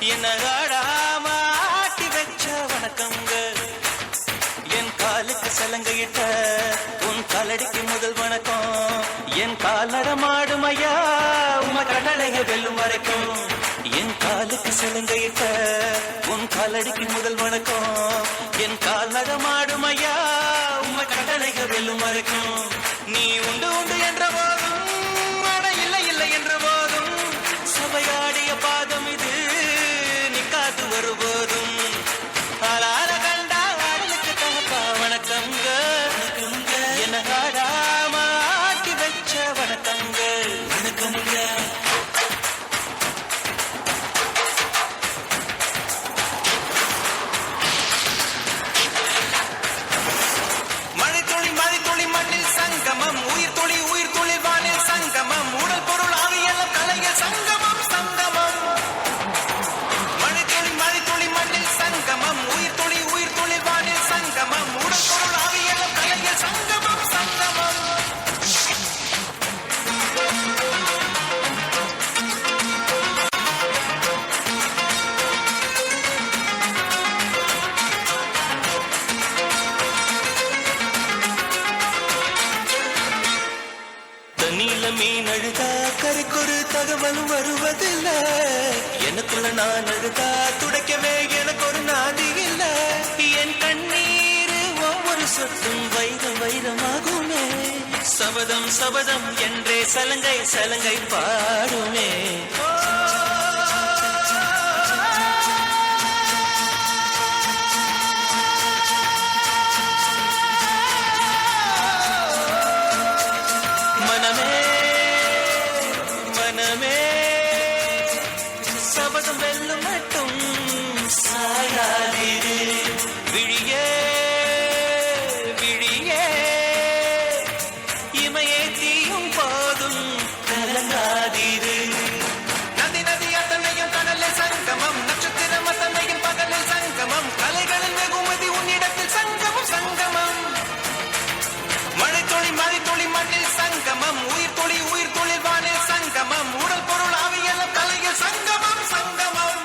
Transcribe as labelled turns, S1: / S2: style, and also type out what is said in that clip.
S1: என்ன ஆடாம ஆட்டி வச்ச வணக்கங்க என் காலுக்கு சலங்கையிட்ட உன் காலடிக்கு முதல் வணக்கம் என் கால் நடமாடும் ஐயா உம கடலைய வெல்லும் வரைக்கும் என் காலுக்கு சலங்கையிட்ட உன் காலடிக்கு முதல் வணக்கம் என் கால் நடமாடும் ஐயா உம கடலைய வெல்லும் வரைக்கும் நீ உண்டு உண்டு என்ற போதும் இல்லை இல்லை என்ற போதும் சபையாடிய பாதம் இது நீ காத்து வருபோதும் ஆளார கண்டா ஆளுக்கு தகப்பா வணக்கங்க என்ன ஆடாம ஆட்டி வச்ச வணக்கங்க வணக்கங்க மீன் அழுதா கரைக்கொரு தகவலும் வருவதில்லை எனக்குள்ள நான் அழுதா துடைக்கவே எனக்கு ஒரு நாதி இல்லை என் கண்ணீர் ஒவ்வொரு சொத்தும் வைரம் வைரமாகுமே சபதம் சபதம் என்றே சலங்கை சலங்கை பாடுமே சபதம் வெல்லும் மட்டும் சாயாதிரு விழியே விழியே இமையே தீயும் போதும் கலங்காதிரு நதி நதி அத்தனையும் கடலில் சங்கமம் நட்சத்திரம் அத்தனையும் பகலில் சங்கமம் கலைகளின் வெகுமதி உன்னிடத்தில் சங்கமம் சங்கமம் மழை துளி மண்ணில் சங்கமம் உயிர் துளி வானில் சங்கமம் உடல் பொருள் ஆவியெல்லாம் கலையில் சங்கமம் சங்கமம்